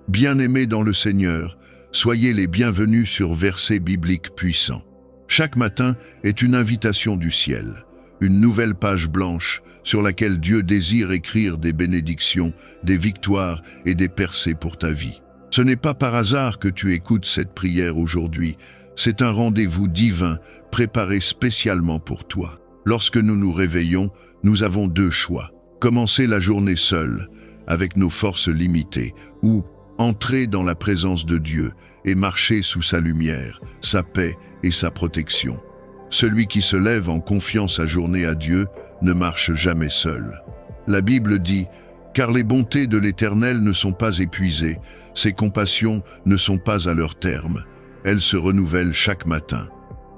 Bien-aimés dans le Seigneur, soyez les bienvenus sur Versets bibliques puissants. Chaque matin est une invitation du ciel, une nouvelle page blanche sur laquelle Dieu désire écrire des bénédictions, des victoires et des percées pour ta vie. Ce n'est pas par hasard que tu écoutes cette prière aujourd'hui, c'est un rendez-vous divin préparé spécialement pour toi. Lorsque nous nous réveillons, nous avons deux choix. Commencer la journée seul, avec nos forces limitées, ou entrer dans la présence de Dieu et marcher sous sa lumière, sa paix et sa protection. Celui qui se lève en confiant sa journée à Dieu ne marche jamais seul. La Bible dit « Car les bontés de l'Éternel ne sont pas épuisées, ses compassions ne sont pas à leur terme, elles se renouvellent chaque matin. »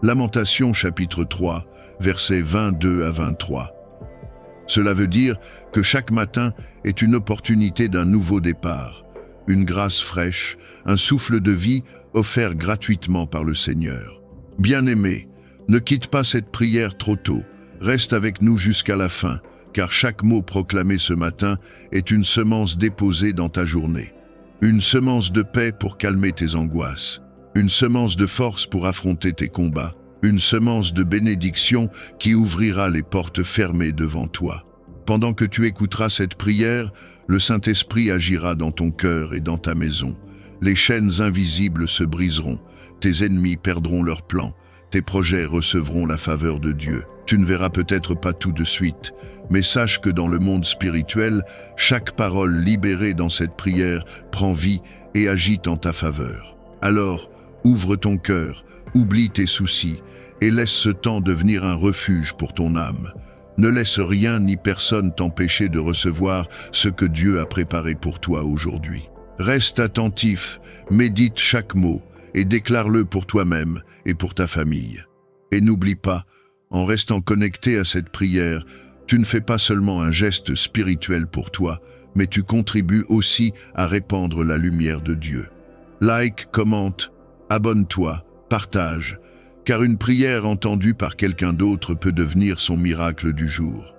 Lamentation chapitre 3, versets 22 à 23. Cela veut dire que chaque matin est une opportunité d'un nouveau départ, une grâce fraîche, un souffle de vie offert gratuitement par le Seigneur. Bien-aimé, ne quitte pas cette prière trop tôt, reste avec nous jusqu'à la fin, car chaque mot proclamé ce matin est une semence déposée dans ta journée. Une semence de paix pour calmer tes angoisses, une semence de force pour affronter tes combats, une semence de bénédiction qui ouvrira les portes fermées devant toi. Pendant que tu écouteras cette prière, le Saint-Esprit agira dans ton cœur et dans ta maison. Les chaînes invisibles se briseront, tes ennemis perdront leurs plans, tes projets recevront la faveur de Dieu. Tu ne verras peut-être pas tout de suite, mais sache que dans le monde spirituel, chaque parole libérée dans cette prière prend vie et agit en ta faveur. Alors, ouvre ton cœur, oublie tes soucis et laisse ce temps devenir un refuge pour ton âme. Ne laisse rien ni personne t'empêcher de recevoir ce que Dieu a préparé pour toi aujourd'hui. Reste attentif, médite chaque mot et déclare-le pour toi-même et pour ta famille. Et n'oublie pas, en restant connecté à cette prière, tu ne fais pas seulement un geste spirituel pour toi, mais tu contribues aussi à répandre la lumière de Dieu. Like, commente, abonne-toi, partage, car une prière entendue par quelqu'un d'autre peut devenir son miracle du jour.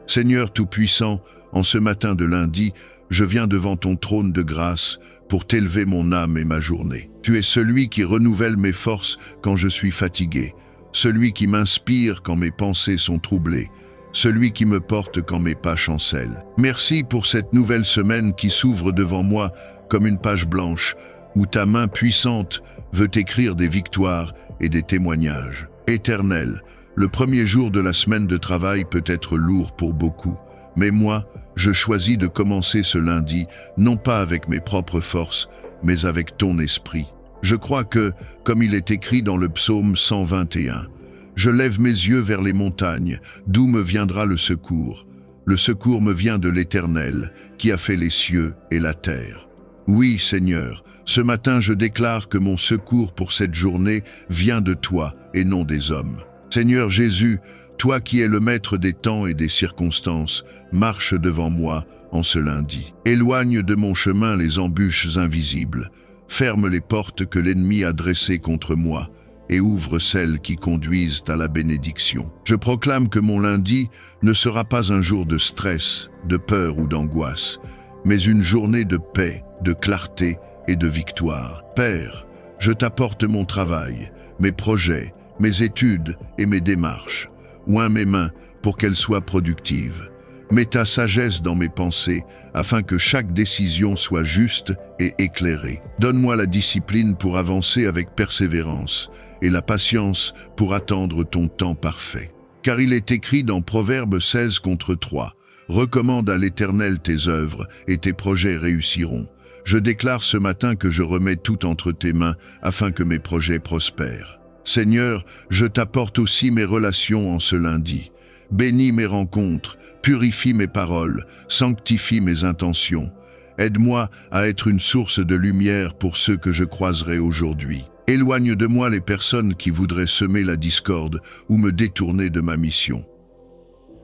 Seigneur Tout-Puissant, en ce matin de lundi, je viens devant ton trône de grâce pour t'élever mon âme et ma journée. Tu es celui qui renouvelle mes forces quand je suis fatigué, celui qui m'inspire quand mes pensées sont troublées, celui qui me porte quand mes pas chancellent. Merci pour cette nouvelle semaine qui s'ouvre devant moi comme une page blanche, où ta main puissante veut écrire des victoires et des témoignages. Éternel, le premier jour de la semaine de travail peut être lourd pour beaucoup, mais moi, je choisis de commencer ce lundi, non pas avec mes propres forces, mais avec ton esprit. Je crois que, comme il est écrit dans le psaume 121, « Je lève mes yeux vers les montagnes, d'où me viendra le secours. Le secours me vient de l'Éternel, qui a fait les cieux et la terre. » Oui, Seigneur, ce matin je déclare que mon secours pour cette journée vient de toi et non des hommes. Seigneur Jésus, toi qui es le maître des temps et des circonstances, marche devant moi en ce lundi. Éloigne de mon chemin les embûches invisibles, ferme les portes que l'ennemi a dressées contre moi et ouvre celles qui conduisent à la bénédiction. Je proclame que mon lundi ne sera pas un jour de stress, de peur ou d'angoisse, mais une journée de paix, de clarté et de victoire. Père, je t'apporte mon travail, mes projets, mes études et mes démarches. Oins mes mains pour qu'elles soient productives. Mets ta sagesse dans mes pensées afin que chaque décision soit juste et éclairée. Donne-moi la discipline pour avancer avec persévérance et la patience pour attendre ton temps parfait. Car il est écrit dans Proverbe 16:3, « Recommande à l'Éternel tes œuvres et tes projets réussiront. » Je déclare ce matin que je remets tout entre tes mains afin que mes projets prospèrent. Seigneur, je t'apporte aussi mes relations en ce lundi. Bénis mes rencontres, purifie mes paroles, sanctifie mes intentions. Aide-moi à être une source de lumière pour ceux que je croiserai aujourd'hui. Éloigne de moi les personnes qui voudraient semer la discorde ou me détourner de ma mission.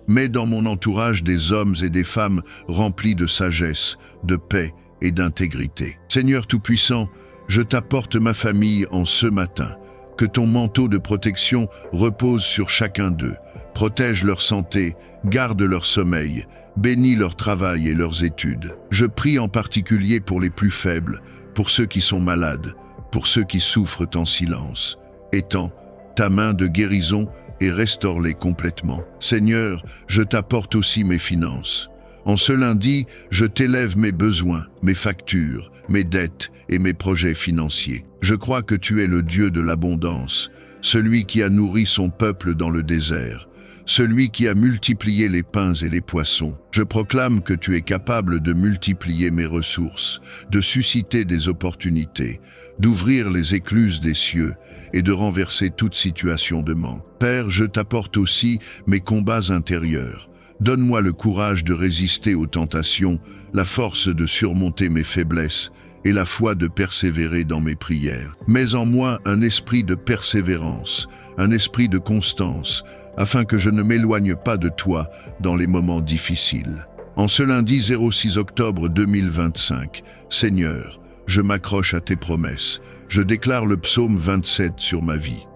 Mets dans mon entourage des hommes et des femmes remplis de sagesse, de paix et d'intégrité. Seigneur Tout-Puissant, je t'apporte ma famille en ce matin. Que ton manteau de protection repose sur chacun d'eux. Protège leur santé, garde leur sommeil, bénis leur travail et leurs études. Je prie en particulier pour les plus faibles, pour ceux qui sont malades, pour ceux qui souffrent en silence. Étends ta main de guérison et restaure-les complètement. Seigneur, je t'apporte aussi mes finances. En ce lundi, je t'élève mes besoins, mes factures, mes dettes et mes projets financiers. Je crois que tu es le Dieu de l'abondance, celui qui a nourri son peuple dans le désert, celui qui a multiplié les pains et les poissons. Je proclame que tu es capable de multiplier mes ressources, de susciter des opportunités, d'ouvrir les écluses des cieux et de renverser toute situation de manque. Père, je t'apporte aussi mes combats intérieurs. Donne-moi le courage de résister aux tentations, la force de surmonter mes faiblesses et la foi de persévérer dans mes prières. Mets en moi un esprit de persévérance, un esprit de constance, afin que je ne m'éloigne pas de toi dans les moments difficiles. En ce lundi 06 octobre 2025, Seigneur, je m'accroche à tes promesses. Je déclare le psaume 27 sur ma vie.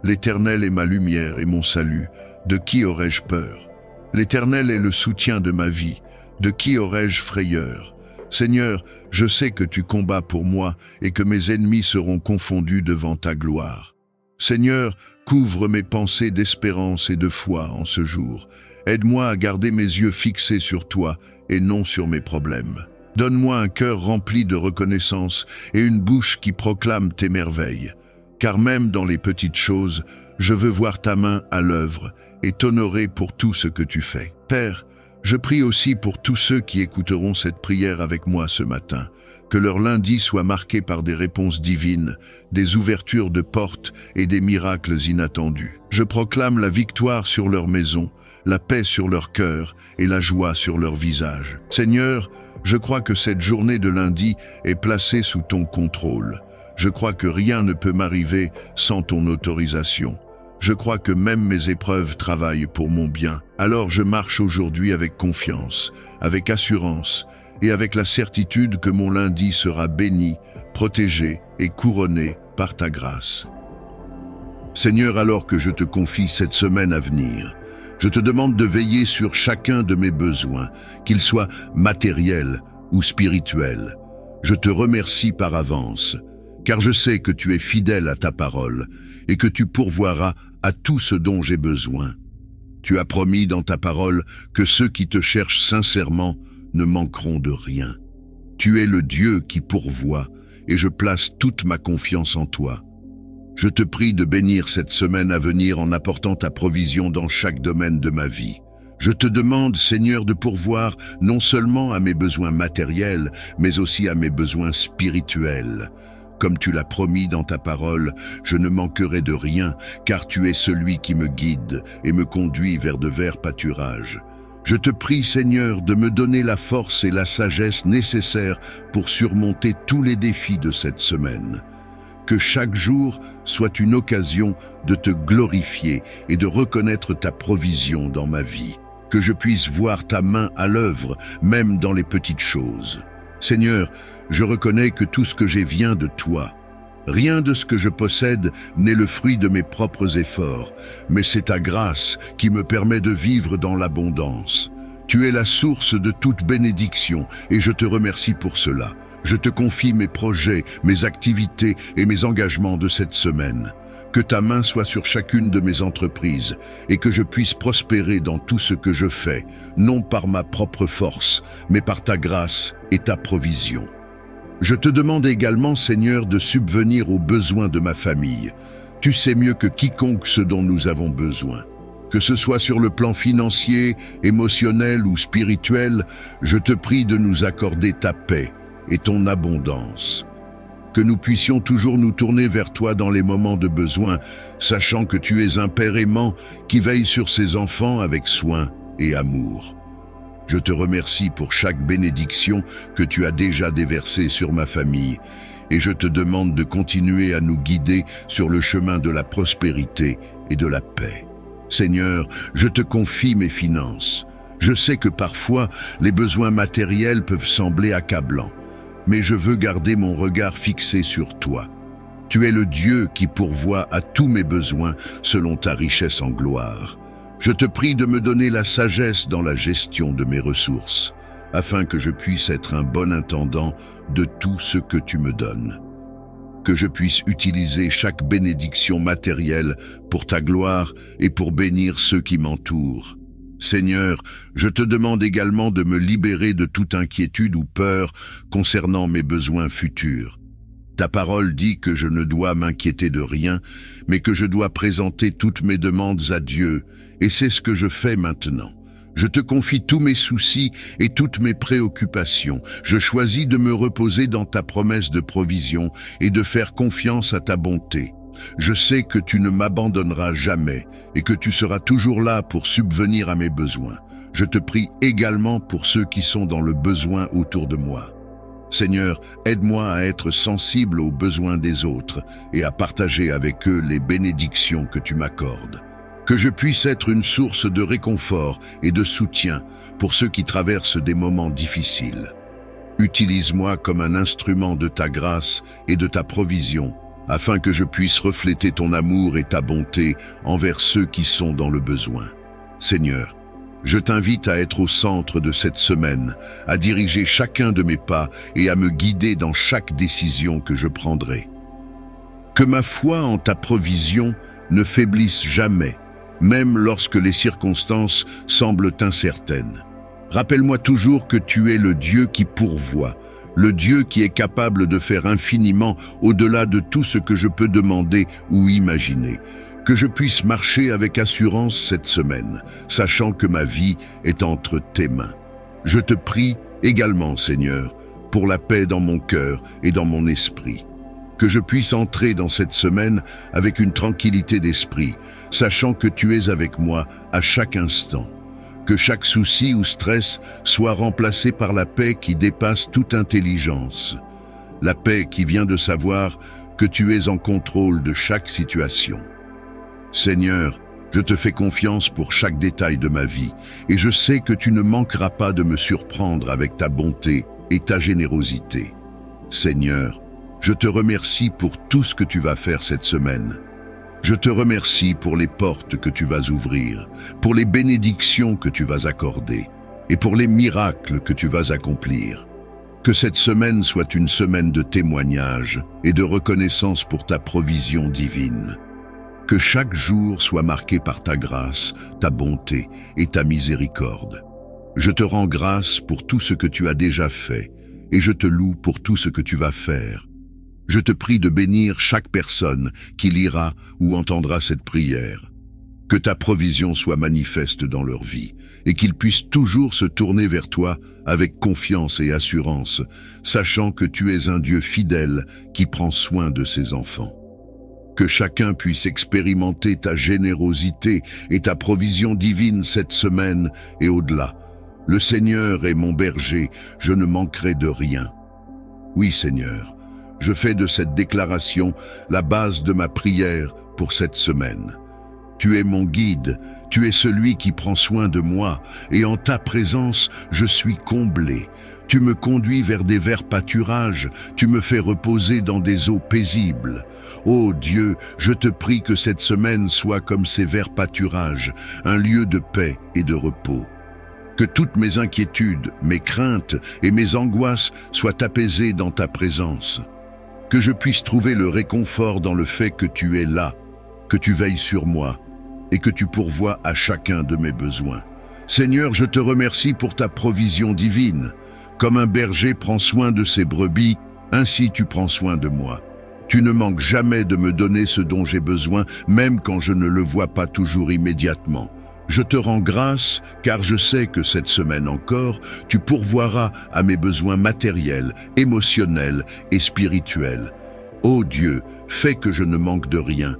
L'Éternel est ma lumière et mon salut. De qui aurais-je peur? L'Éternel est le soutien de ma vie. De qui aurais-je frayeur? Seigneur, je sais que tu combats pour moi et que mes ennemis seront confondus devant ta gloire. Seigneur, couvre mes pensées d'espérance et de foi en ce jour. Aide-moi à garder mes yeux fixés sur toi et non sur mes problèmes. Donne-moi un cœur rempli de reconnaissance et une bouche qui proclame tes merveilles. Car même dans les petites choses, je veux voir ta main à l'œuvre et t'honorer pour tout ce que tu fais. Père, je prie aussi pour tous ceux qui écouteront cette prière avec moi ce matin, que leur lundi soit marqué par des réponses divines, des ouvertures de portes et des miracles inattendus. Je proclame la victoire sur leur maison, la paix sur leur cœur et la joie sur leur visage. Seigneur, je crois que cette journée de lundi est placée sous ton contrôle. Je crois que rien ne peut m'arriver sans ton autorisation. Je crois que même mes épreuves travaillent pour mon bien. Alors je marche aujourd'hui avec confiance, avec assurance et avec la certitude que mon lundi sera béni, protégé et couronné par ta grâce. Seigneur, alors que je te confie cette semaine à venir, je te demande de veiller sur chacun de mes besoins, qu'ils soient matériels ou spirituels. Je te remercie par avance, car je sais que tu es fidèle à ta parole et que tu pourvoiras à tout ce dont j'ai besoin. Tu as promis dans ta parole que ceux qui te cherchent sincèrement ne manqueront de rien. Tu es le Dieu qui pourvoit et je place toute ma confiance en toi. Je te prie de bénir cette semaine à venir en apportant ta provision dans chaque domaine de ma vie. Je te demande, Seigneur, de pourvoir non seulement à mes besoins matériels, mais aussi à mes besoins spirituels. Comme tu l'as promis dans ta parole, je ne manquerai de rien, car tu es celui qui me guide et me conduit vers de verts pâturages. Je te prie, Seigneur, de me donner la force et la sagesse nécessaires pour surmonter tous les défis de cette semaine. Que chaque jour soit une occasion de te glorifier et de reconnaître ta provision dans ma vie. Que je puisse voir ta main à l'œuvre, même dans les petites choses. Seigneur, je reconnais que tout ce que j'ai vient de toi. Rien de ce que je possède n'est le fruit de mes propres efforts, mais c'est ta grâce qui me permet de vivre dans l'abondance. Tu es la source de toute bénédiction et je te remercie pour cela. Je te confie mes projets, mes activités et mes engagements de cette semaine. Que ta main soit sur chacune de mes entreprises et que je puisse prospérer dans tout ce que je fais, non par ma propre force, mais par ta grâce et ta provision. Je te demande également, Seigneur, de subvenir aux besoins de ma famille. Tu sais mieux que quiconque ce dont nous avons besoin. Que ce soit sur le plan financier, émotionnel ou spirituel, je te prie de nous accorder ta paix et ton abondance. Que nous puissions toujours nous tourner vers toi dans les moments de besoin, sachant que tu es un Père aimant qui veille sur ses enfants avec soin et amour. Je te remercie pour chaque bénédiction que tu as déjà déversée sur ma famille et je te demande de continuer à nous guider sur le chemin de la prospérité et de la paix. Seigneur, je te confie mes finances. Je sais que parfois, les besoins matériels peuvent sembler accablants, mais je veux garder mon regard fixé sur toi. Tu es le Dieu qui pourvoit à tous mes besoins selon ta richesse en gloire. Je te prie de me donner la sagesse dans la gestion de mes ressources, afin que je puisse être un bon intendant de tout ce que tu me donnes. Que je puisse utiliser chaque bénédiction matérielle pour ta gloire et pour bénir ceux qui m'entourent. Seigneur, je te demande également de me libérer de toute inquiétude ou peur concernant mes besoins futurs. Ta parole dit que je ne dois m'inquiéter de rien, mais que je dois présenter toutes mes demandes à Dieu, et c'est ce que je fais maintenant. Je te confie tous mes soucis et toutes mes préoccupations. Je choisis de me reposer dans ta promesse de provision et de faire confiance à ta bonté. Je sais que tu ne m'abandonneras jamais et que tu seras toujours là pour subvenir à mes besoins. Je te prie également pour ceux qui sont dans le besoin autour de moi. Seigneur, aide-moi à être sensible aux besoins des autres et à partager avec eux les bénédictions que tu m'accordes. Que je puisse être une source de réconfort et de soutien pour ceux qui traversent des moments difficiles. Utilise-moi comme un instrument de ta grâce et de ta provision, afin que je puisse refléter ton amour et ta bonté envers ceux qui sont dans le besoin. Seigneur, je t'invite à être au centre de cette semaine, à diriger chacun de mes pas et à me guider dans chaque décision que je prendrai. Que ma foi en ta provision ne faiblisse jamais, même lorsque les circonstances semblent incertaines. Rappelle-moi toujours que tu es le Dieu qui pourvoit, le Dieu qui est capable de faire infiniment au-delà de tout ce que je peux demander ou imaginer. Que je puisse marcher avec assurance cette semaine, sachant que ma vie est entre tes mains. Je te prie également, Seigneur, pour la paix dans mon cœur et dans mon esprit. Que je puisse entrer dans cette semaine avec une tranquillité d'esprit, sachant que tu es avec moi à chaque instant. Que chaque souci ou stress soit remplacé par la paix qui dépasse toute intelligence. La paix qui vient de savoir que tu es en contrôle de chaque situation. Seigneur, je te fais confiance pour chaque détail de ma vie, et je sais que tu ne manqueras pas de me surprendre avec ta bonté et ta générosité. Seigneur, je te remercie pour tout ce que tu vas faire cette semaine. Je te remercie pour les portes que tu vas ouvrir, pour les bénédictions que tu vas accorder et pour les miracles que tu vas accomplir. Que cette semaine soit une semaine de témoignage et de reconnaissance pour ta provision divine. Que chaque jour soit marqué par ta grâce, ta bonté et ta miséricorde. Je te rends grâce pour tout ce que tu as déjà fait et je te loue pour tout ce que tu vas faire. Je te prie de bénir chaque personne qui lira ou entendra cette prière. Que ta provision soit manifeste dans leur vie et qu'ils puissent toujours se tourner vers toi avec confiance et assurance, sachant que tu es un Dieu fidèle qui prend soin de ses enfants. Que chacun puisse expérimenter ta générosité et ta provision divine cette semaine et au-delà. Le Seigneur est mon berger, je ne manquerai de rien. Oui, Seigneur, je fais de cette déclaration la base de ma prière pour cette semaine. Tu es mon guide, tu es celui qui prend soin de moi, et en ta présence, je suis comblé. Tu me conduis vers des verts pâturages, tu me fais reposer dans des eaux paisibles. Ô Dieu, je te prie que cette semaine soit comme ces verts pâturages, un lieu de paix et de repos. Que toutes mes inquiétudes, mes craintes et mes angoisses soient apaisées dans ta présence. Que je puisse trouver le réconfort dans le fait que tu es là, que tu veilles sur moi et que tu pourvois à chacun de mes besoins. Seigneur, je te remercie pour ta provision divine. Comme un berger prend soin de ses brebis, ainsi tu prends soin de moi. Tu ne manques jamais de me donner ce dont j'ai besoin, même quand je ne le vois pas toujours immédiatement. Je te rends grâce, car je sais que cette semaine encore, tu pourvoiras à mes besoins matériels, émotionnels et spirituels. Ô Dieu, fais que je ne manque de rien,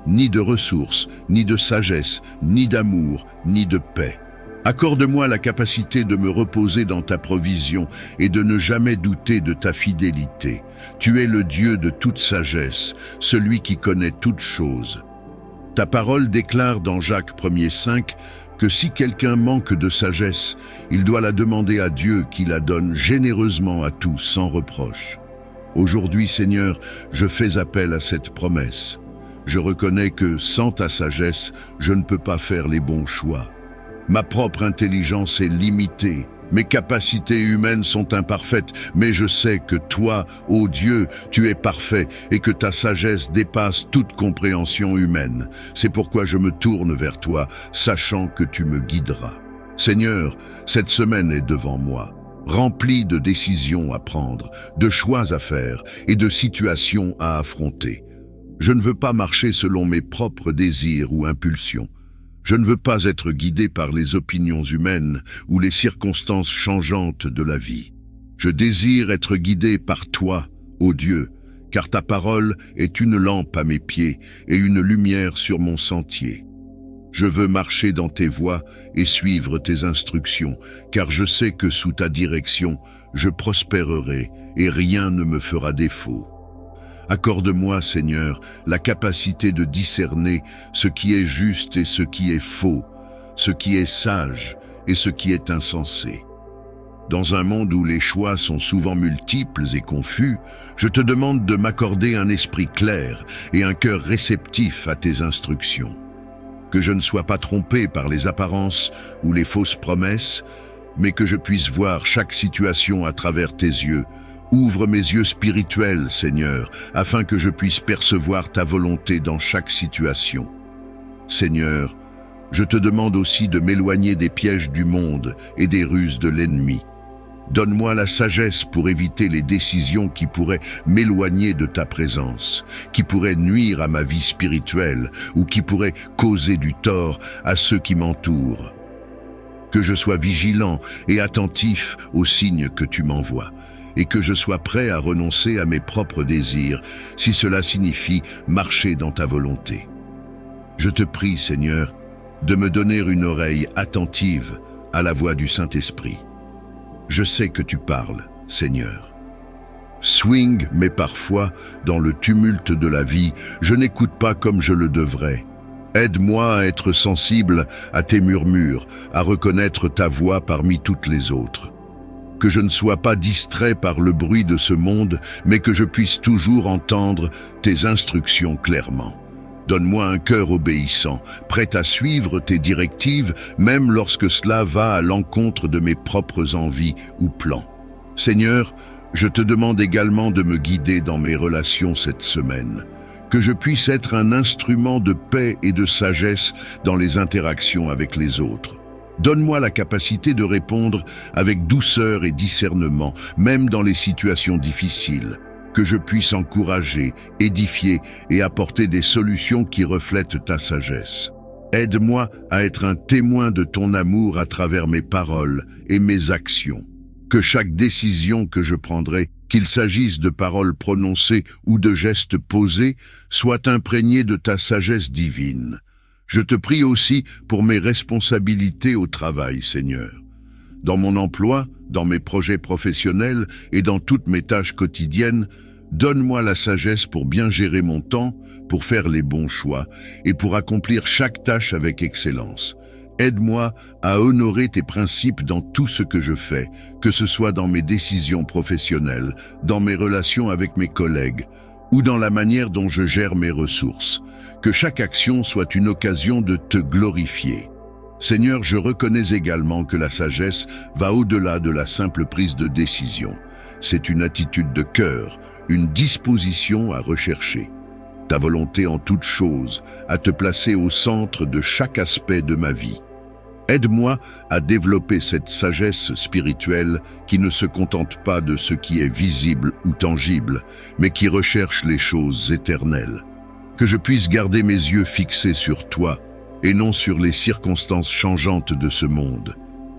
ni de ressources, ni de sagesse, ni d'amour, ni de paix. Accorde-moi la capacité de me reposer dans ta provision et de ne jamais douter de ta fidélité. Tu es le Dieu de toute sagesse, celui qui connaît toutes choses. Ta parole déclare dans Jacques 1,5 que si quelqu'un manque de sagesse, il doit la demander à Dieu qui la donne généreusement à tous sans reproche. Aujourd'hui, Seigneur, je fais appel à cette promesse. Je reconnais que, sans ta sagesse, je ne peux pas faire les bons choix. Ma propre intelligence est limitée. Mes capacités humaines sont imparfaites, mais je sais que toi, ô Dieu, tu es parfait et que ta sagesse dépasse toute compréhension humaine. C'est pourquoi je me tourne vers toi, sachant que tu me guideras. Seigneur, cette semaine est devant moi, remplie de décisions à prendre, de choix à faire et de situations à affronter. Je ne veux pas marcher selon mes propres désirs ou impulsions. Je ne veux pas être guidé par les opinions humaines ou les circonstances changeantes de la vie. Je désire être guidé par toi, ô Dieu, car ta parole est une lampe à mes pieds et une lumière sur mon sentier. Je veux marcher dans tes voies et suivre tes instructions, car je sais que sous ta direction, je prospérerai et rien ne me fera défaut. Accorde-moi, Seigneur, la capacité de discerner ce qui est juste et ce qui est faux, ce qui est sage et ce qui est insensé. Dans un monde où les choix sont souvent multiples et confus, je te demande de m'accorder un esprit clair et un cœur réceptif à tes instructions. Que je ne sois pas trompé par les apparences ou les fausses promesses, mais que je puisse voir chaque situation à travers tes yeux. Ouvre mes yeux spirituels, Seigneur, afin que je puisse percevoir ta volonté dans chaque situation. Seigneur, je te demande aussi de m'éloigner des pièges du monde et des ruses de l'ennemi. Donne-moi la sagesse pour éviter les décisions qui pourraient m'éloigner de ta présence, qui pourraient nuire à ma vie spirituelle ou qui pourraient causer du tort à ceux qui m'entourent. Que je sois vigilant et attentif aux signes que tu m'envoies, et que je sois prêt à renoncer à mes propres désirs, si cela signifie marcher dans ta volonté. Je te prie, Seigneur, de me donner une oreille attentive à la voix du Saint-Esprit. Je sais que tu parles, Seigneur. Swing, mais parfois, dans le tumulte de la vie, je n'écoute pas comme je le devrais. Aide-moi à être sensible à tes murmures, à reconnaître ta voix parmi toutes les autres. Que je ne sois pas distrait par le bruit de ce monde, mais que je puisse toujours entendre tes instructions clairement. Donne-moi un cœur obéissant, prêt à suivre tes directives, même lorsque cela va à l'encontre de mes propres envies ou plans. Seigneur, je te demande également de me guider dans mes relations cette semaine, que je puisse être un instrument de paix et de sagesse dans les interactions avec les autres. Donne-moi la capacité de répondre avec douceur et discernement, même dans les situations difficiles, que je puisse encourager, édifier et apporter des solutions qui reflètent ta sagesse. Aide-moi à être un témoin de ton amour à travers mes paroles et mes actions. Que chaque décision que je prendrai, qu'il s'agisse de paroles prononcées ou de gestes posés, soit imprégnée de ta sagesse divine. Je te prie aussi pour mes responsabilités au travail, Seigneur. Dans mon emploi, dans mes projets professionnels et dans toutes mes tâches quotidiennes, donne-moi la sagesse pour bien gérer mon temps, pour faire les bons choix et pour accomplir chaque tâche avec excellence. Aide-moi à honorer tes principes dans tout ce que je fais, que ce soit dans mes décisions professionnelles, dans mes relations avec mes collègues ou dans la manière dont je gère mes ressources. Que chaque action soit une occasion de te glorifier. Seigneur, je reconnais également que la sagesse va au-delà de la simple prise de décision. C'est une attitude de cœur, une disposition à rechercher. Ta volonté en toute chose, à te placer au centre de chaque aspect de ma vie. Aide-moi à développer cette sagesse spirituelle qui ne se contente pas de ce qui est visible ou tangible, mais qui recherche les choses éternelles. Que je puisse garder mes yeux fixés sur toi et non sur les circonstances changeantes de ce monde.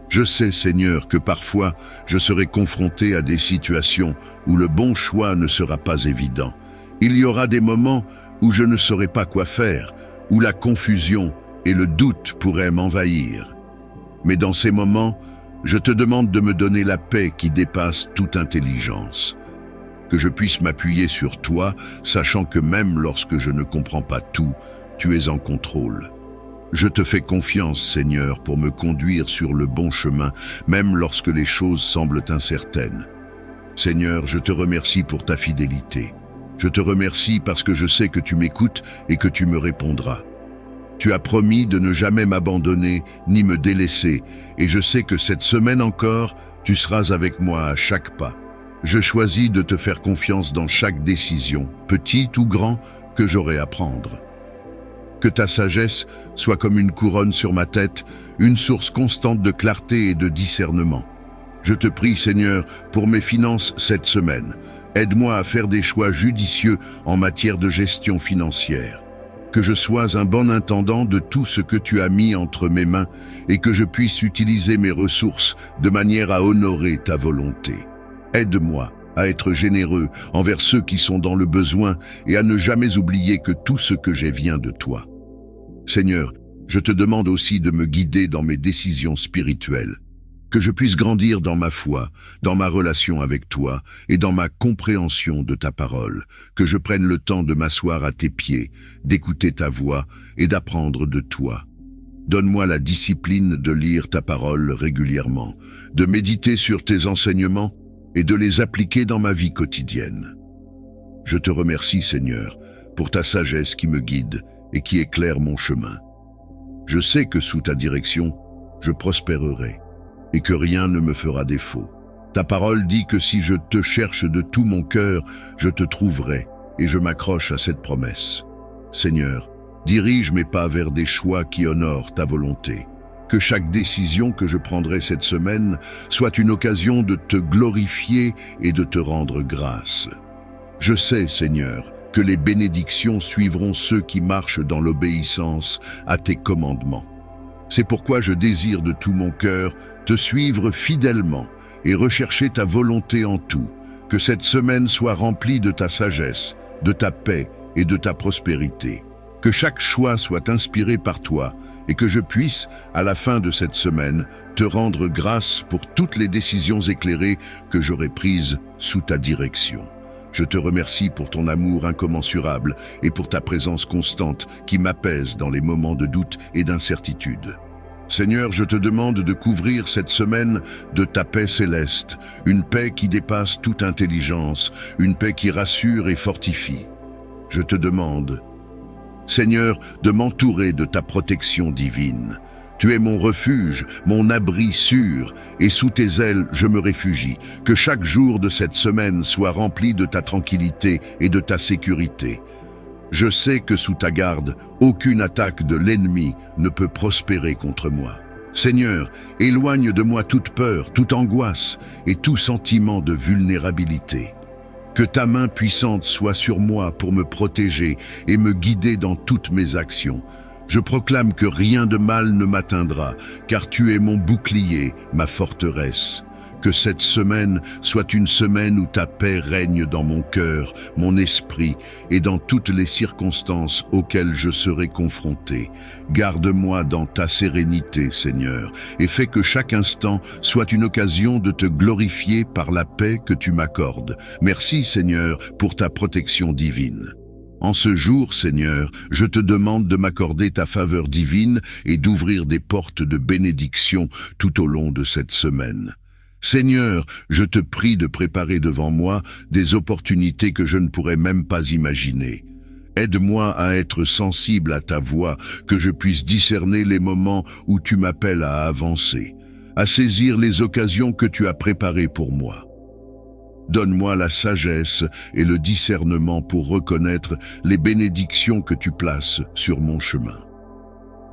Je sais, Seigneur, que parfois je serai confronté à des situations où le bon choix ne sera pas évident. Il y aura des moments où je ne saurai pas quoi faire, où la confusion et le doute pourraient m'envahir. Mais dans ces moments, je te demande de me donner la paix qui dépasse toute intelligence. Que je puisse m'appuyer sur toi, sachant que même lorsque je ne comprends pas tout, tu es en contrôle. Je te fais confiance, Seigneur, pour me conduire sur le bon chemin, même lorsque les choses semblent incertaines. Seigneur, je te remercie pour ta fidélité. Je te remercie parce que je sais que tu m'écoutes et que tu me répondras. Tu as promis de ne jamais m'abandonner ni me délaisser, et je sais que cette semaine encore, tu seras avec moi à chaque pas. Je choisis de te faire confiance dans chaque décision, petite ou grande, que j'aurai à prendre. Que ta sagesse soit comme une couronne sur ma tête, une source constante de clarté et de discernement. Je te prie, Seigneur, pour mes finances cette semaine. Aide-moi à faire des choix judicieux en matière de gestion financière. Que je sois un bon intendant de tout ce que tu as mis entre mes mains et que je puisse utiliser mes ressources de manière à honorer ta volonté. Aide-moi à être généreux envers ceux qui sont dans le besoin et à ne jamais oublier que tout ce que j'ai vient de toi. Seigneur, je te demande aussi de me guider dans mes décisions spirituelles, que je puisse grandir dans ma foi, dans ma relation avec toi et dans ma compréhension de ta parole, que je prenne le temps de m'asseoir à tes pieds, d'écouter ta voix et d'apprendre de toi. Donne-moi la discipline de lire ta parole régulièrement, de méditer sur tes enseignements et de les appliquer dans ma vie quotidienne. Je te remercie, Seigneur, pour ta sagesse qui me guide et qui éclaire mon chemin. Je sais que sous ta direction, je prospérerai et que rien ne me fera défaut. Ta parole dit que si je te cherche de tout mon cœur, je te trouverai et je m'accroche à cette promesse. Seigneur, dirige mes pas vers des choix qui honorent ta volonté. Que chaque décision que je prendrai cette semaine soit une occasion de te glorifier et de te rendre grâce. Je sais, Seigneur, que les bénédictions suivront ceux qui marchent dans l'obéissance à tes commandements. C'est pourquoi je désire de tout mon cœur te suivre fidèlement et rechercher ta volonté en tout. Que cette semaine soit remplie de ta sagesse, de ta paix et de ta prospérité. Que chaque choix soit inspiré par toi et que je puisse, à la fin de cette semaine, te rendre grâce pour toutes les décisions éclairées que j'aurai prises sous ta direction. Je te remercie pour ton amour incommensurable et pour ta présence constante qui m'apaise dans les moments de doute et d'incertitude. Seigneur, je te demande de couvrir cette semaine de ta paix céleste, une paix qui dépasse toute intelligence, une paix qui rassure et fortifie. Je te demande, Seigneur, de m'entourer de ta protection divine. Tu es mon refuge, mon abri sûr, et sous tes ailes je me réfugie. Que chaque jour de cette semaine soit rempli de ta tranquillité et de ta sécurité. Je sais que sous ta garde, aucune attaque de l'ennemi ne peut prospérer contre moi. Seigneur, éloigne de moi toute peur, toute angoisse et tout sentiment de vulnérabilité. Que ta main puissante soit sur moi pour me protéger et me guider dans toutes mes actions. Je proclame que rien de mal ne m'atteindra, car tu es mon bouclier, ma forteresse. Que cette semaine soit une semaine où ta paix règne dans mon cœur, mon esprit et dans toutes les circonstances auxquelles je serai confronté. Garde-moi dans ta sérénité, Seigneur, et fais que chaque instant soit une occasion de te glorifier par la paix que tu m'accordes. Merci, Seigneur, pour ta protection divine. En ce jour, Seigneur, je te demande de m'accorder ta faveur divine et d'ouvrir des portes de bénédiction tout au long de cette semaine. Seigneur, je te prie de préparer devant moi des opportunités que je ne pourrais même pas imaginer. Aide-moi à être sensible à ta voix, que je puisse discerner les moments où tu m'appelles à avancer, à saisir les occasions que tu as préparées pour moi. Donne-moi la sagesse et le discernement pour reconnaître les bénédictions que tu places sur mon chemin.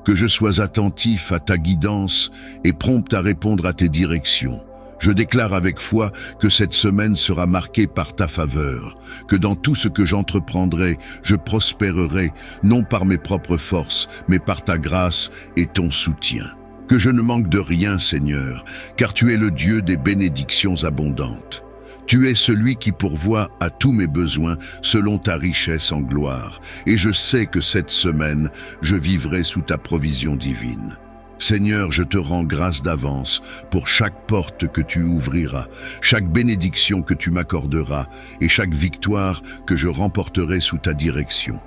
Que je sois attentif à ta guidance et prompt à répondre à tes directions. Je déclare avec foi que cette semaine sera marquée par ta faveur, que dans tout ce que j'entreprendrai, je prospérerai, non par mes propres forces, mais par ta grâce et ton soutien. Que je ne manque de rien, Seigneur, car tu es le Dieu des bénédictions abondantes. Tu es celui qui pourvoit à tous mes besoins selon ta richesse en gloire, et je sais que cette semaine, je vivrai sous ta provision divine. Seigneur, je te rends grâce d'avance pour chaque porte que tu ouvriras, chaque bénédiction que tu m'accorderas et chaque victoire que je remporterai sous ta direction.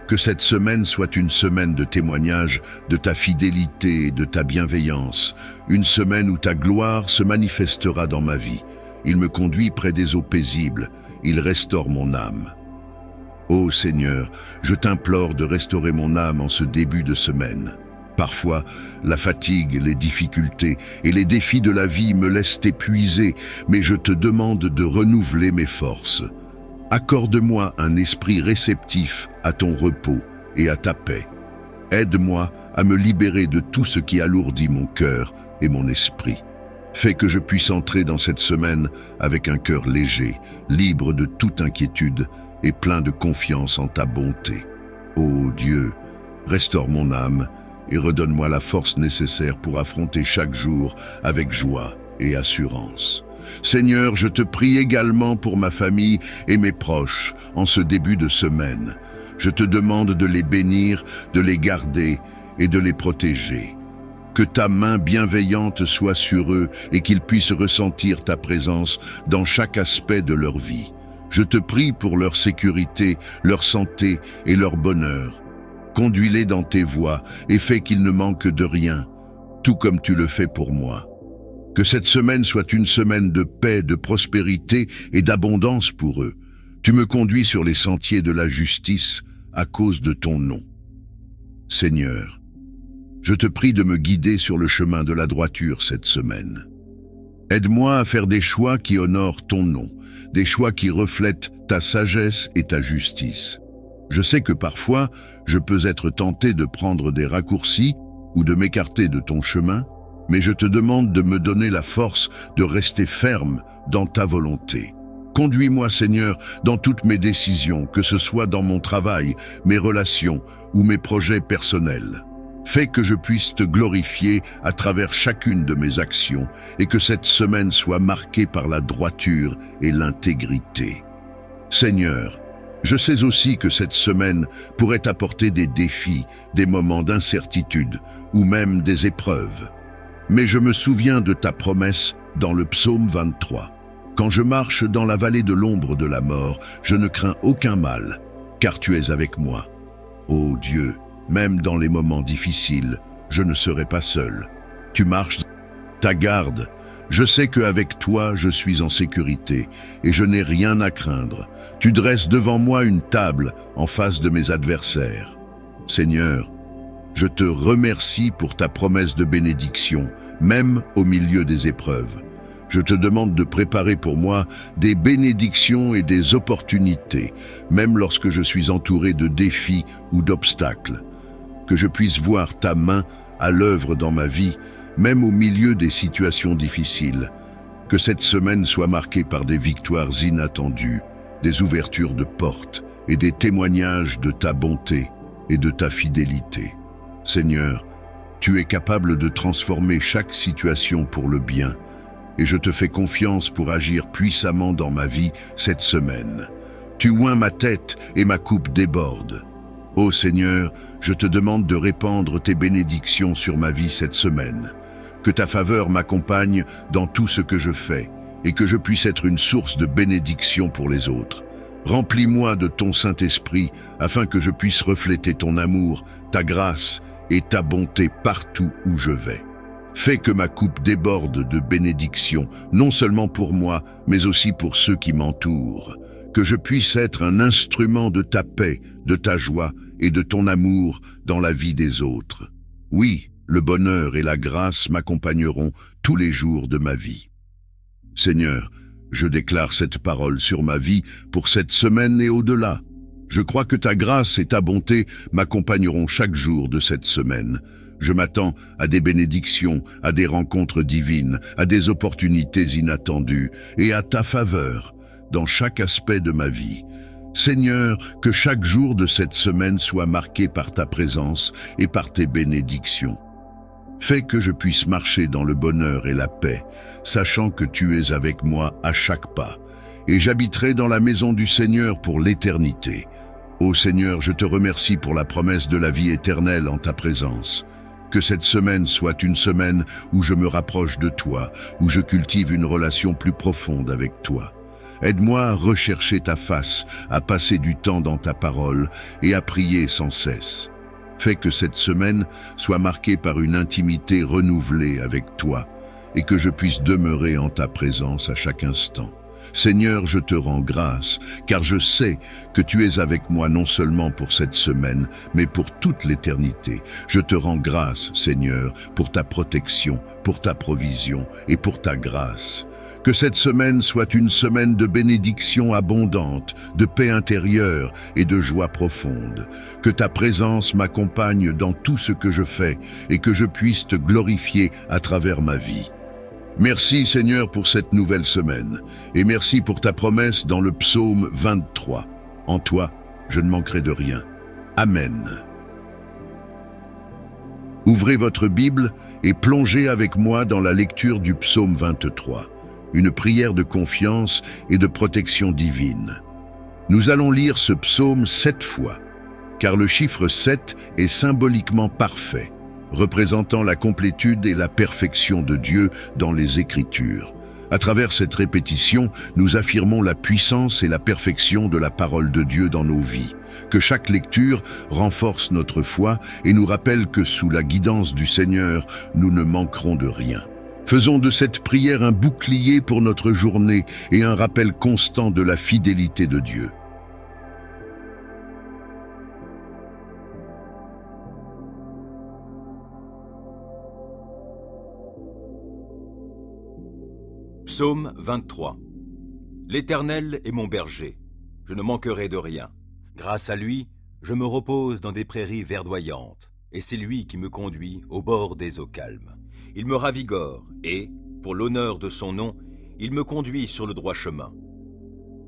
Que cette semaine soit une semaine de témoignage de ta fidélité et de ta bienveillance, une semaine où ta gloire se manifestera dans ma vie. Il me conduit près des eaux paisibles, il restaure mon âme. Ô Seigneur, je t'implore de restaurer mon âme en ce début de semaine. Parfois, la fatigue, les difficultés et les défis de la vie me laissent épuisé, mais je te demande de renouveler mes forces. Accorde-moi un esprit réceptif à ton repos et à ta paix. Aide-moi à me libérer de tout ce qui alourdit mon cœur et mon esprit. Fais que je puisse entrer dans cette semaine avec un cœur léger, libre de toute inquiétude et plein de confiance en ta bonté. Ô Dieu, restaure mon âme et redonne-moi la force nécessaire pour affronter chaque jour avec joie et assurance. Seigneur, je te prie également pour ma famille et mes proches en ce début de semaine. Je te demande de les bénir, de les garder et de les protéger. Que ta main bienveillante soit sur eux et qu'ils puissent ressentir ta présence dans chaque aspect de leur vie. Je te prie pour leur sécurité, leur santé et leur bonheur. Conduis-les dans tes voies et fais qu'ils ne manquent de rien, tout comme tu le fais pour moi. Que cette semaine soit une semaine de paix, de prospérité et d'abondance pour eux. Tu me conduis sur les sentiers de la justice à cause de ton nom. Seigneur, je te prie de me guider sur le chemin de la droiture cette semaine. Aide-moi à faire des choix qui honorent ton nom, des choix qui reflètent ta sagesse et ta justice. Je sais que parfois, je peux être tenté de prendre des raccourcis ou de m'écarter de ton chemin, mais je te demande de me donner la force de rester ferme dans ta volonté. Conduis-moi, Seigneur, dans toutes mes décisions, que ce soit dans mon travail, mes relations ou mes projets personnels. Fais que je puisse te glorifier à travers chacune de mes actions et que cette semaine soit marquée par la droiture et l'intégrité. Seigneur, je sais aussi que cette semaine pourrait apporter des défis, des moments d'incertitude ou même des épreuves. Mais je me souviens de ta promesse dans le psaume 23. Quand je marche dans la vallée de l'ombre de la mort, je ne crains aucun mal, car tu es avec moi. Ô Dieu, même dans les moments difficiles, je ne serai pas seul. Tu marches ta garde. Je sais qu'avec toi, je suis en sécurité et je n'ai rien à craindre. Tu dresses devant moi une table en face de mes adversaires. Seigneur, je te remercie pour ta promesse de bénédiction, même au milieu des épreuves. Je te demande de préparer pour moi des bénédictions et des opportunités, même lorsque je suis entouré de défis ou d'obstacles. Que je puisse voir ta main à l'œuvre dans ma vie, même au milieu des situations difficiles. Que cette semaine soit marquée par des victoires inattendues, des ouvertures de portes et des témoignages de ta bonté et de ta fidélité. Seigneur, tu es capable de transformer chaque situation pour le bien, et je te fais confiance pour agir puissamment dans ma vie cette semaine. Tu oins ma tête et ma coupe déborde. Ô Seigneur, je te demande de répandre tes bénédictions sur ma vie cette semaine. Que ta faveur m'accompagne dans tout ce que je fais, et que je puisse être une source de bénédiction pour les autres. Remplis-moi de ton Saint-Esprit, afin que je puisse refléter ton amour, ta grâce et ta bonté partout où je vais. Fais que ma coupe déborde de bénédictions, non seulement pour moi, mais aussi pour ceux qui m'entourent. Que je puisse être un instrument de ta paix, de ta joie et de ton amour dans la vie des autres. Oui, le bonheur et la grâce m'accompagneront tous les jours de ma vie. Seigneur, je déclare cette parole sur ma vie pour cette semaine et au-delà. Je crois que ta grâce et ta bonté m'accompagneront chaque jour de cette semaine. Je m'attends à des bénédictions, à des rencontres divines, à des opportunités inattendues et à ta faveur dans chaque aspect de ma vie. Seigneur, que chaque jour de cette semaine soit marqué par ta présence et par tes bénédictions. Fais que je puisse marcher dans le bonheur et la paix, sachant que tu es avec moi à chaque pas, et j'habiterai dans la maison du Seigneur pour l'éternité. Ô Seigneur, je te remercie pour la promesse de la vie éternelle en ta présence. Que cette semaine soit une semaine où je me rapproche de toi, où je cultive une relation plus profonde avec toi. Aide-moi à rechercher ta face, à passer du temps dans ta parole et à prier sans cesse. Fais que cette semaine soit marquée par une intimité renouvelée avec toi et que je puisse demeurer en ta présence à chaque instant. Seigneur, je te rends grâce, car je sais que tu es avec moi non seulement pour cette semaine, mais pour toute l'éternité. Je te rends grâce, Seigneur, pour ta protection, pour ta provision et pour ta grâce. Que cette semaine soit une semaine de bénédiction abondante, de paix intérieure et de joie profonde. Que ta présence m'accompagne dans tout ce que je fais et que je puisse te glorifier à travers ma vie. Merci Seigneur pour cette nouvelle semaine et merci pour ta promesse dans le psaume 23. En toi, je ne manquerai de rien. Amen. Ouvrez votre Bible et plongez avec moi dans la lecture du psaume 23. Une prière de confiance et de protection divine. Nous allons lire ce psaume 7 fois, car le chiffre 7 est symboliquement parfait, représentant la complétude et la perfection de Dieu dans les Écritures. À travers cette répétition, nous affirmons la puissance et la perfection de la parole de Dieu dans nos vies. Que chaque lecture renforce notre foi et nous rappelle que sous la guidance du Seigneur, nous ne manquerons de rien. Faisons de cette prière un bouclier pour notre journée et un rappel constant de la fidélité de Dieu. Psaume 23. L'Éternel est mon berger, je ne manquerai de rien. Grâce à lui, je me repose dans des prairies verdoyantes, et c'est lui qui me conduit au bord des eaux calmes. Il me ravigore et, pour l'honneur de son nom, il me conduit sur le droit chemin.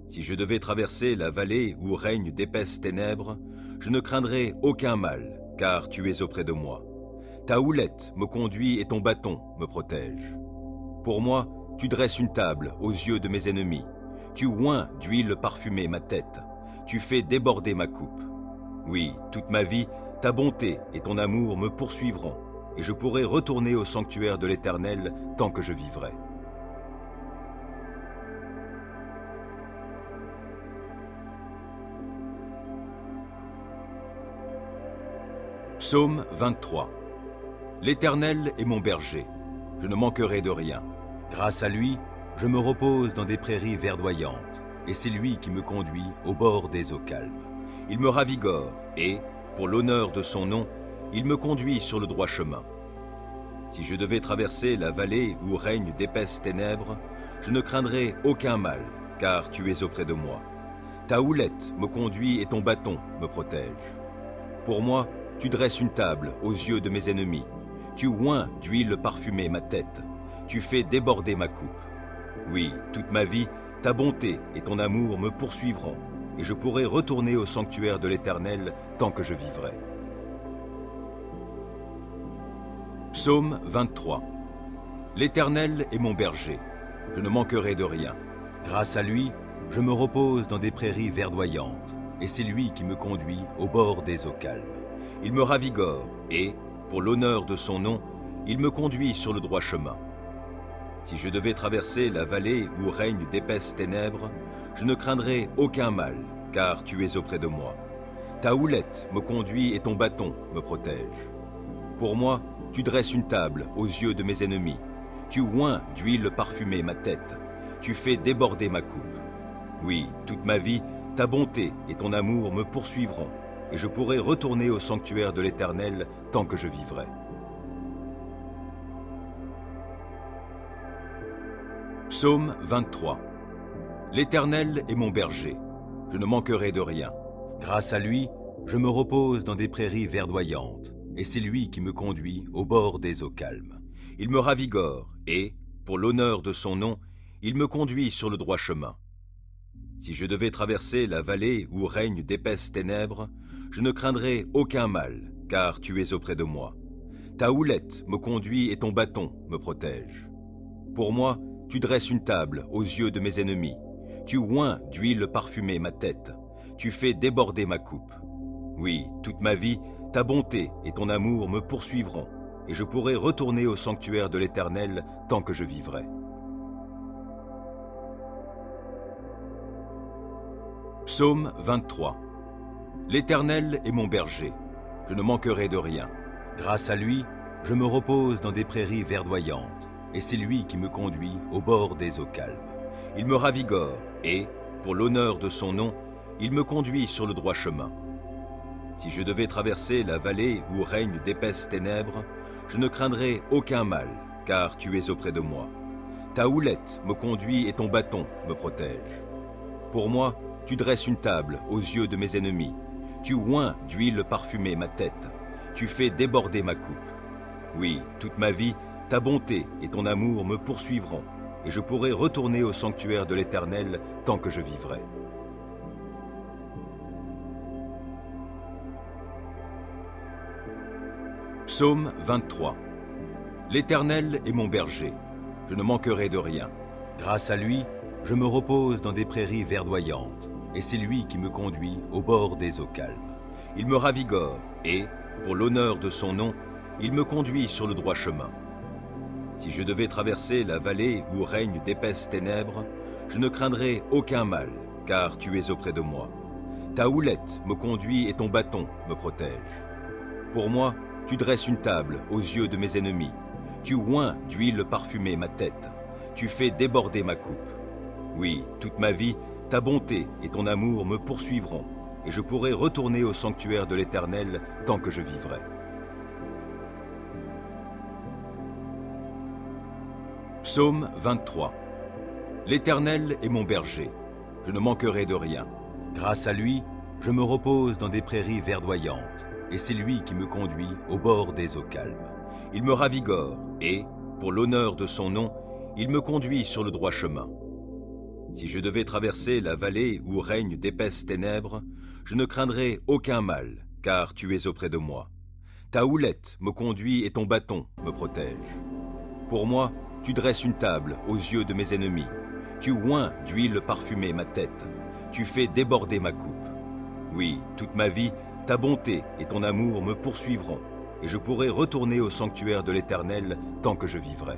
Si je devais traverser la vallée où règnent d'épaisses ténèbres, je ne craindrai aucun mal, car tu es auprès de moi. Ta houlette me conduit et ton bâton me protège. Pour moi, tu dresses une table aux yeux de mes ennemis. Tu oins d'huile parfumée ma tête. Tu fais déborder ma coupe. Oui, toute ma vie, ta bonté et ton amour me poursuivront, et je pourrai retourner au sanctuaire de l'Éternel tant que je vivrai. Psaume 23. L'Éternel est mon berger, je ne manquerai de rien. Grâce à lui, je me repose dans des prairies verdoyantes, et c'est lui qui me conduit au bord des eaux calmes. Il me ravigore et, pour l'honneur de son nom, il me conduit sur le droit chemin. Si je devais traverser la vallée où règnent d'épaisses ténèbres, je ne craindrai aucun mal, car tu es auprès de moi. Ta houlette me conduit et ton bâton me protège. Pour moi, tu dresses une table aux yeux de mes ennemis. Tu oins d'huile parfumée ma tête. Tu fais déborder ma coupe. Oui, toute ma vie, ta bonté et ton amour me poursuivront, et je pourrai retourner au sanctuaire de l'Éternel tant que je vivrai. Psaume 23. L'Éternel est mon berger, je ne manquerai de rien. Grâce à lui, je me repose dans des prairies verdoyantes, et c'est lui qui me conduit au bord des eaux calmes. Il me ravigore et, pour l'honneur de son nom, il me conduit sur le droit chemin. Si je devais traverser la vallée où règnent d'épaisses ténèbres, je ne craindrai aucun mal, car tu es auprès de moi. Ta houlette me conduit et ton bâton me protège. Pour moi, tu dresses une table aux yeux de mes ennemis. Tu oins d'huile parfumée ma tête. Tu fais déborder ma coupe. Oui, toute ma vie, ta bonté et ton amour me poursuivront, et je pourrai retourner au sanctuaire de l'Éternel tant que je vivrai. Psaume 23. L'Éternel est mon berger, je ne manquerai de rien. Grâce à lui, je me repose dans des prairies verdoyantes, et c'est lui qui me conduit au bord des eaux calmes. Il me ravigore et, pour l'honneur de son nom, il me conduit sur le droit chemin. Si je devais traverser la vallée où règnent d'épaisses ténèbres, je ne craindrai aucun mal, car tu es auprès de moi. Ta houlette me conduit et ton bâton me protège. Pour moi, tu dresses une table aux yeux de mes ennemis. Tu oins d'huile parfumée ma tête. Tu fais déborder ma coupe. Oui, toute ma vie, ta bonté et ton amour me poursuivront, et je pourrai retourner au sanctuaire de l'Éternel tant que je vivrai. Psaume 23. L'Éternel est mon berger, je ne manquerai de rien. Grâce à lui, je me repose dans des prairies verdoyantes, et c'est lui qui me conduit au bord des eaux calmes. Il me ravigore et, pour l'honneur de son nom, il me conduit sur le droit chemin. Si je devais traverser la vallée où règnent d'épaisses ténèbres, je ne craindrai aucun mal, car tu es auprès de moi. Ta houlette me conduit et ton bâton me protège. Pour moi, tu dresses une table aux yeux de mes ennemis. Tu oins d'huile parfumée ma tête. Tu fais déborder ma coupe. Oui, toute ma vie, ta bonté et ton amour me poursuivront, et je pourrai retourner au sanctuaire de l'Éternel tant que je vivrai. Psaume 23. L'Éternel est mon berger, je ne manquerai de rien. Grâce à lui, je me repose dans des prairies verdoyantes, et c'est lui qui me conduit au bord des eaux calmes. Il me ravigore, et, pour l'honneur de son nom, il me conduit sur le droit chemin. Si je devais traverser la vallée où règnent d'épaisses ténèbres, je ne craindrai aucun mal, car tu es auprès de moi. Ta houlette me conduit et ton bâton me protège. Pour moi, tu dresses une table aux yeux de mes ennemis. Tu oins d'huile parfumée ma tête. Tu fais déborder ma coupe. Oui, toute ma vie, ta bonté et ton amour me poursuivront, et je pourrai retourner au sanctuaire de l'Éternel tant que je vivrai. Psaume 23. L'Éternel est mon berger, je ne manquerai de rien. Grâce à lui, je me repose dans des prairies verdoyantes, et c'est lui qui me conduit au bord des eaux calmes. Il me ravigore, et, pour l'honneur de son nom, il me conduit sur le droit chemin. Si je devais traverser la vallée où règnent d'épaisses ténèbres, je ne craindrai aucun mal, car tu es auprès de moi. Ta houlette me conduit et ton bâton me protège. Pour moi, tu dresses une table aux yeux de mes ennemis. Tu oins d'huile parfumée ma tête. Tu fais déborder ma coupe. Oui, toute ma vie, ta bonté et ton amour me poursuivront, et je pourrai retourner au sanctuaire de l'Éternel tant que je vivrai.